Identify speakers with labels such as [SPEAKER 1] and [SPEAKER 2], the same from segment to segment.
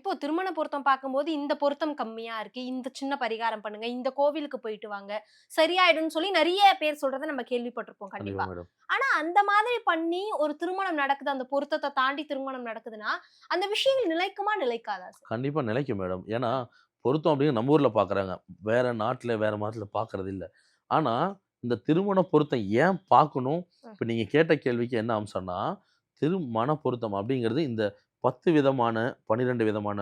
[SPEAKER 1] இப்போ திருமண பொருத்தம் பார்க்கும்போது, இந்த பொருத்தம் கம்மியா இருக்கு. இந்த சின்ன பரிகாரம் பண்ணுங்க. இந்த கோவிலுக்கு போயிட்டு வாங்க. சரியாயிடும்னு சொல்லி நெறைய பேர் சொல்றத நம்ம கேள்விப்பட்டிருப்போம்
[SPEAKER 2] கண்டிப்பா
[SPEAKER 1] கண்டிப்பா.
[SPEAKER 2] மேடம்.
[SPEAKER 1] ஆனா அந்த மாதிரி பண்ணி ஒரு திருமணம் நடக்குது. அந்த பொருத்தத்த தாண்டி திருமணம் நடக்குதுன்னா, அந்த விஷயங்கள் நிலைக்குமா? நிலைக்காதா சார்?
[SPEAKER 2] கண்டிப்பா நிலைக்கும் மேடம். ஏன்னா, பொருத்தம் அப்படின்னு நம்ம ஊர்ல பார்க்குறாங்க. வேற நாட்ல, வேற மாநிலத்தில பார்க்கறது இல்ல. ஆனா, இந்த திருமண பொருத்தம் ஏன் பார்க்கணும்?
[SPEAKER 1] ம்.
[SPEAKER 2] இப்ப நீங்க கேட்ட கேள்விக்கு என்ன அம்சம்னா, திருமண பொருத்தம் அப்படிங்கிறது இந்த 10 விதமான, 12 விதமான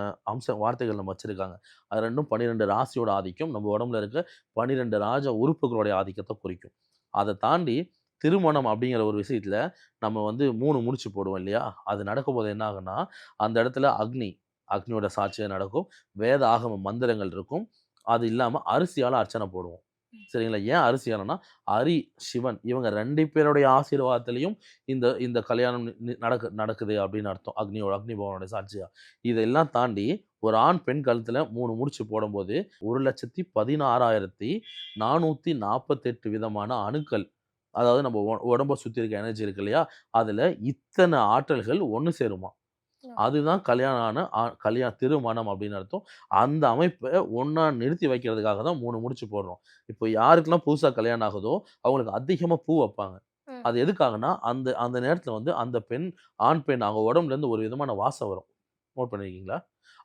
[SPEAKER 2] வார்த்தைகள் நம்ம வச்சிருக்காங்க. அது 2ம் 12 ராசியோட ஆதிக்கம். நம்ம உடம்புல இருக்க 12 ராஜ உறுப்புகளுடைய ஆதிக்கத்த குறிக்கும். அத தாண்டி திருமணம் அப்படிங்கிற ஒரு விஷயத்தில நம்ம வந்து 3 முடிச்சு போடுவோம் இல்லையா? அது நடக்கும்போது என்ன ஆகும்னா, அந்த இடத்துல அக்னியோட சாட்சியா நடக்கும். வேத ஆகம மந்திரங்கள் இருக்கும். அது இல்லாம அரிசியால அர்ச்சனை போடுவோம். சரிங்களா? ஏன் அரிசியாலனா, அரி, சிவன் இவங்க 2 பேருடைய ஆசீர்வாதத்திலயும் இந்த இந்த கல்யாணம் நடக்குது அப்படின்னு அர்த்தம். அக்னி பகவானுடைய சாட்சியா. இதெல்லாம் தாண்டி ஒரு ஆண், பெண் கழுத்துல 3 முடிச்சு போடும்போது 1,16,448 விதமான அணுக்கள். அதாவது நம்ம உடம்ப சுத்தி இருக்க எனர்ஜி இருக்கு இல்லையா? அதுல இத்தன ஆற்றல்கள் ஒண்ணு சேருமாம். அதுதான் கல்யாணம் ஆன திருமணம் அப்படின்னு அர்த்தம். அந்த அமைப்ப ஒண்ணா நிறுத்தி வைக்கிறதுக்காக தான் 3 முடிச்சு போடுறோம். இப்போ யாருக்கெல்லாம் புதுசா கல்யாணம் ஆகுதோ, அவங்களுக்கு அதிகமா பூ வப்பாங்க.
[SPEAKER 1] ம்.
[SPEAKER 2] அது எதுக்காகன்னா, அந்த அந்த நேரத்தில வந்து அந்த பெண், ஆண், பெண் அவங்க உடம்புலேருந்து ஒரு விதமான வாசம் வரும். நோட் பண்ணியிருக்கீங்களா?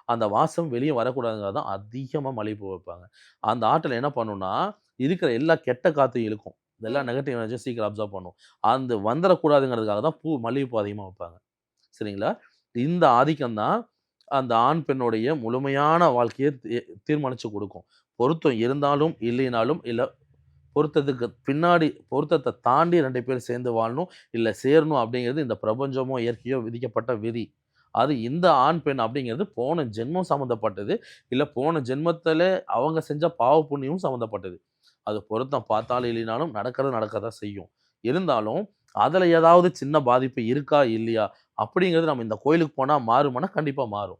[SPEAKER 2] அந்த வாசம் வெளிய வரக்கூடாதுங்கிறதுக்காக தான் அதிகமா மல்லிகைப்பூ வைப்பாங்க. அந்த ஆற்றல் என்ன பண்ணும்னா, இருக்கிற எல்லா கெட்ட காத்தையும் இழுக்கும். எல்லா
[SPEAKER 1] ம்.
[SPEAKER 2] நெகட்டிவ் எனர்ஜியும் சீக்கிரம் அப்சர்வ் பண்ணும். அந்த வந்துறக்கூடாதுங்கிறதுக்காக தான் மல்லிகைப்பூ அதிகமா வைப்பாங்க. சரிங்களா? இந்த ஆதிக்கம் தான் அந்த ஆண், பெண்ணுடைய முழுமையான வாழ்க்கைய தீர்மானிச்சு குடுக்கும். பொருத்தம் இருந்தாலும், இல்லைனாலும், இல்ல பொருத்தத்துக்கு பின்னாடி பொருத்தத்த தாண்டி 2 பேரும் சேர்ந்து வாழணும், இல்ல சேரணும் அப்படிங்கிறது இந்த பிரபஞ்சமோ, இயற்கையோ விதிக்கப்பட்ட விதி. அது இந்த ஆண், பெண் அப்படிங்கிறது போன ஜென்மம் சம்மந்தப்பட்டது. இல்ல போன ஜென்மத்தில அவங்க செஞ்ச பாவ புண்ணியமும் சம்மந்தப்பட்டது. அது பொருத்தம் பார்த்தாலும் இல்லைனாலும் நடக்க தான் செய்யும். இருந்தாலும், அதுல ஏதாவது சின்ன பாதிப்பு இருக்கா? இல்லையா? அப்படிங்கிறது நம்ம இந்த கோயிலுக்கு போனா மாறுமான்னா, கண்டிப்பா மாறும்.